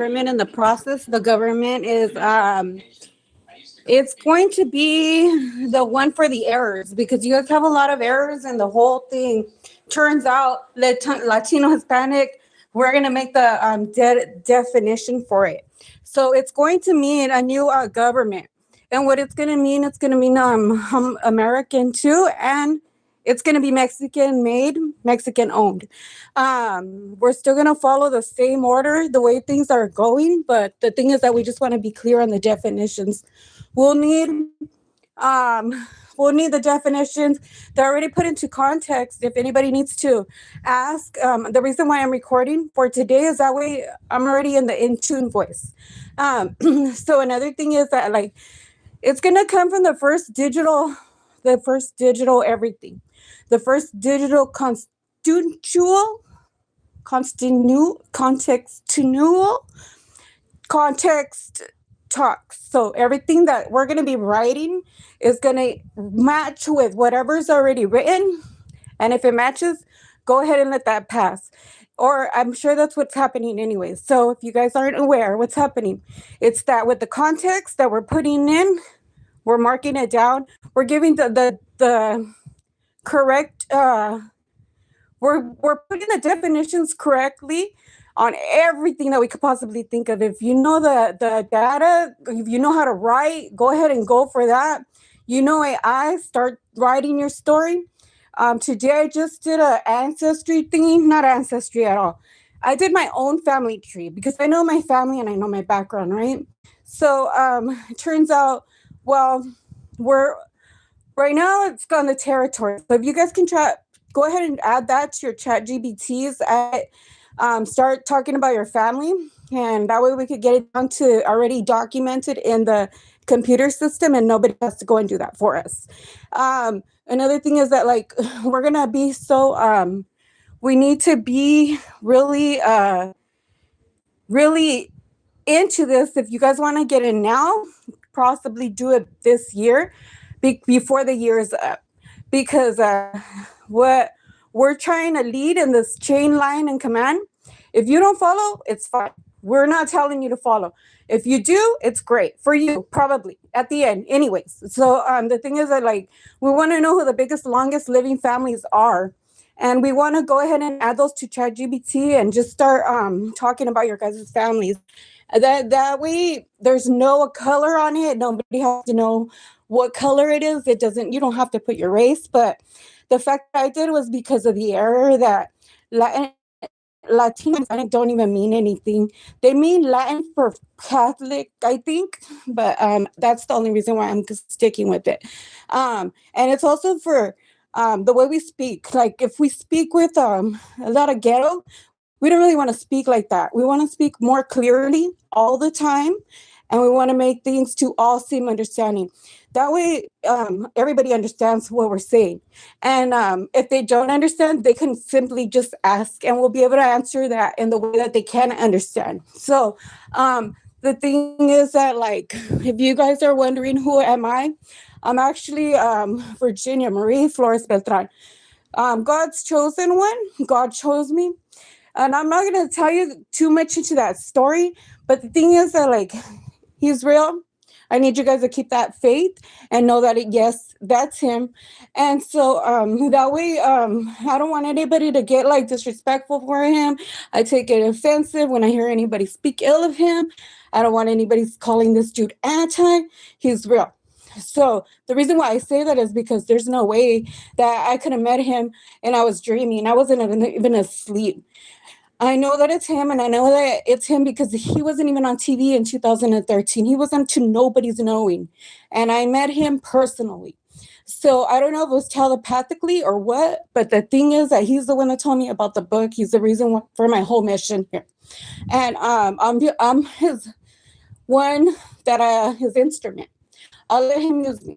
government in the process. The government is it's going to be the one for the errors because you guys have a lot of errors and the whole thing turns out Latino Hispanic. We're gonna make the definition for it. So it's going to mean a new government, and what it's gonna mean American too, and it's going to be Mexican made, Mexican owned. We're still going to follow the same order, the way things are going. But the thing is that we just want to be clear on the definitions. We'll need, we'll need the definitions. They're already put into context. If anybody needs to ask, the reason why I'm recording for today is that way I'm already in the in tune voice. So another thing is that like, it's going to come from the first digital everything. The first digital contextual context talks. So everything that we're going to be writing is going to match with whatever's already written. And if it matches, go ahead and let that pass. Or I'm sure that's what's happening anyways. So if you guys aren't aware what's happening, it's that with the context that we're putting in, we're marking it down. We're giving the correct we're putting the definitions correctly on everything that we could possibly think of. If you know the data, if you know how to write, go ahead and go for that. You know AI, start writing your story. Today I just did a ancestry thingy, not ancestry at all. I did my own family tree because I know my family and I know my background, right? So it turns out, well, we're right now it's on the territory. So if you guys can go ahead and add that to your chat GBTs. Start talking about your family, and that way we could get it down to already documented in the computer system, and nobody has to go and do that for us. Another thing is that like we're gonna be so we need to be really really into this. If you guys want to get in now, possibly do it this year before the year is up, because what we're trying to lead in this chain line and command, if you don't follow, it's fine. We're not telling you to follow. If you do, it's great for you, probably at the end anyways. So the thing is that like we want to know who the biggest, longest living families are, and we want to go ahead and add those to ChatGPT and just start talking about your guys' families. That way there's no color on it. Nobody has to know what color it is. You don't have to put your race, but the fact that I did was because of the error that Latino don't even mean anything. They mean Latin for Catholic, I think, but that's the only reason why I'm sticking with it. And it's also for the way we speak. Like if we speak with a lot of ghetto, we don't really want to speak like that. We want to speak more clearly all the time, and we want to make things to all seem understanding. That way, everybody understands what we're saying. And if they don't understand, they can simply just ask, and we'll be able to answer that in the way that they can understand. So the thing is that, like, if you guys are wondering who am I, I'm actually Virginia Marie Flores Beltran. God's chosen one. God chose me. And I'm not going to tell you too much into that story, but the thing is that, like, he's real. I need you guys to keep that faith and know that, yes, that's him. And so that way, I don't want anybody to get, like, disrespectful for him. I take it offensive when I hear anybody speak ill of him. I don't want anybody calling this dude anti. He's real. So the reason why I say that is because there's no way that I could have met him and I was dreaming. I wasn't even asleep. I know that it's him, and I know that it's him because he wasn't even on TV in 2013. He wasn't to nobody's knowing, and I met him personally. So I don't know if it was telepathically or what, but the thing is that he's the one that told me about the book. He's the reason for my whole mission here, and I'm his his instrument. I'll let him use me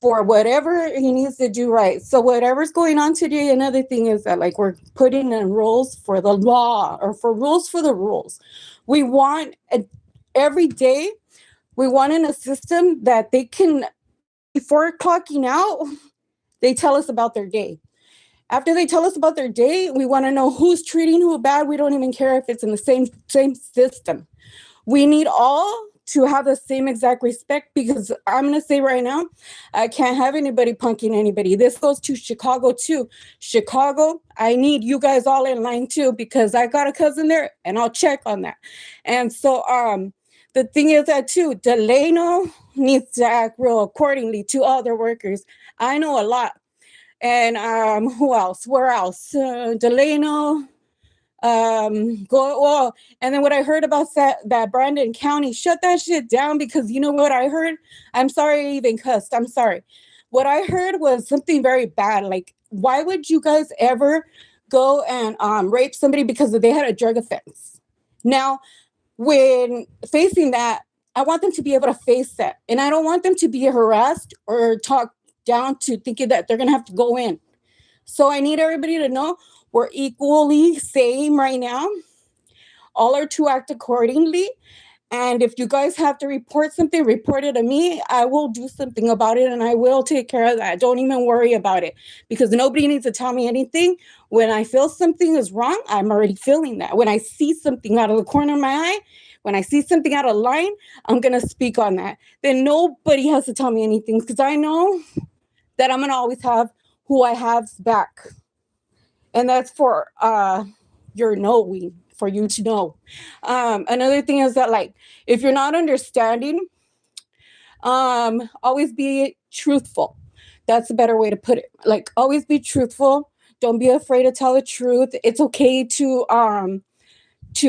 for whatever he needs to do right. So whatever's going on today, another thing is that like we're putting in rules for the law or for rules for the rules. We want every day, we want in a system that they can, before clocking out, they tell us about their day. After they tell us about their day, we want to know who's treating who bad. We don't even care if it's in the same system. We need all to have the same exact respect, because I'm going to say right now, I can't have anybody punking anybody. This goes to Chicago too. Chicago, I need you guys all in line too, because I got a cousin there and I'll check on that. And so the thing is that too, Delano needs to act real accordingly to other workers. I know a lot. And who else? Where else? Delano, go well. And then what I heard about that Brandon County, shut that shit down, because you know what I heard? I'm sorry I even cussed. I'm sorry. What I heard was something very bad. Like, why would you guys ever go and rape somebody because they had a drug offense? Now, when facing that, I want them to be able to face that. And I don't want them to be harassed or talked down to thinking that they're going to have to go in. So I need everybody to know we're equally same right now. All are to act accordingly. And if you guys have to report something, report it to me. I will do something about it, and I will take care of that. Don't even worry about it, because nobody needs to tell me anything. When I feel something is wrong, I'm already feeling that. When I see something out of the corner of my eye, when I see something out of line, I'm going to speak on that. Then nobody has to tell me anything, because I know that I'm going to always have who I have's back. And that's for your knowing, for you to know. Another thing is that, like, if you're not understanding, always be truthful. That's a better way to put it. Like, always be truthful. Don't be afraid to tell the truth. It's okay to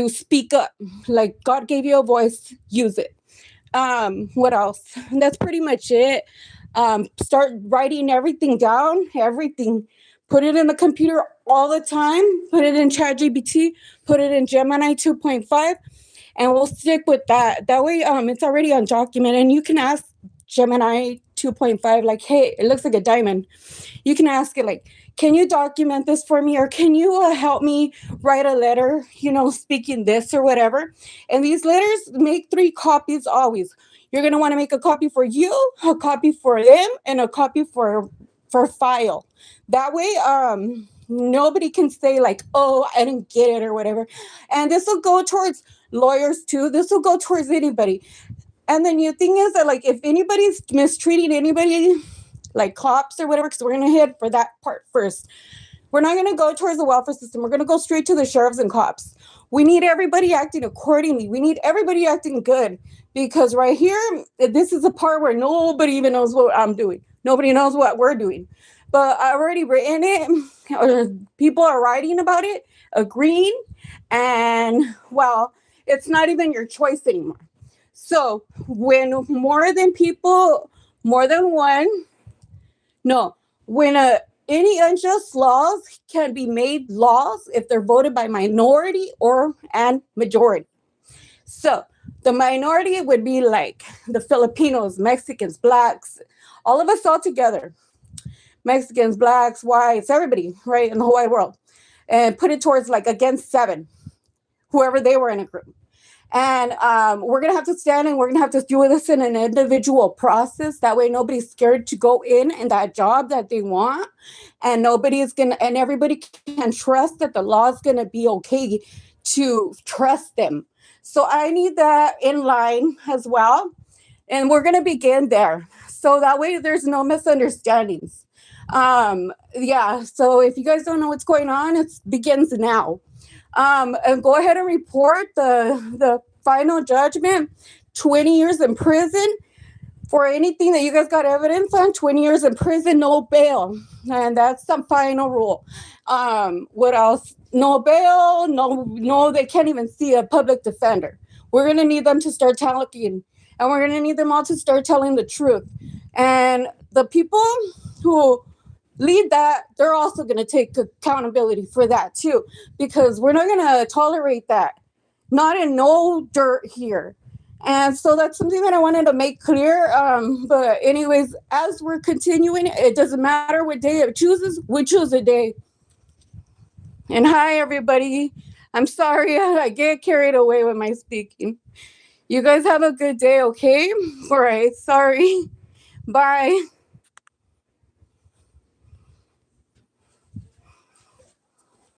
speak up. Like, God gave you a voice, use it. What else? That's pretty much it. Start writing everything down, everything. Put it in the computer all the time. Put it in ChatGPT. Put it in Gemini 2.5, and we'll stick with that. That way, it's already undocumented, and you can ask Gemini 2.5, like, hey, it looks like a diamond. You can ask it, like, can you document this for me, or can you help me write a letter, speaking this or whatever. And these letters, make 3 copies always. You're going to want to make a copy for you, a copy for them, and a copy for file. That way, nobody can say like, oh, I didn't get it or whatever. And this will go towards lawyers too. This will go towards anybody. And the new thing is that, like, if anybody's mistreating anybody, like cops or whatever, because we're going to head for that part first. We're not going to go towards the welfare system. We're going to go straight to the sheriffs and cops. We need everybody acting accordingly. We need everybody acting good, because right here, this is the part where nobody even knows what I'm doing. Nobody knows what we're doing. But I already written it, or people are writing about it, agreeing, and, well, it's not even your choice anymore. So when more than any unjust laws can be made laws if they're voted by minority and majority. So the minority would be like the Filipinos, Mexicans, Blacks, all of us all together. Mexicans, Blacks, whites, everybody, right, in the whole wide world. And put it towards like against 7, whoever they were in a group. And we're going to have to stand, and we're going to have to do this in an individual process. That way nobody's scared to go in that job that they want. And everybody can trust that the law is going to be okay to trust them. So I need that in line as well. And we're going to begin there. So that way there's no misunderstandings. So if you guys don't know what's going on, it begins now. And go ahead and report the final judgment, 20 years in prison for anything that you guys got evidence on. 20 years in prison, no bail. And that's the final rule. What else? No bail, no, they can't even see a public defender. We're going to need them to start talking, and we're going to need them all to start telling the truth. And the people who lead that, they're also going to take accountability for that too, because we're not going to tolerate that. Not in no dirt here. And so that's something that I wanted to make clear. But anyways, as we're continuing, it doesn't matter what day it chooses, we choose a day. And hi, everybody. I'm sorry I get carried away with my speaking. You guys have a good day, okay? All right, sorry. Bye.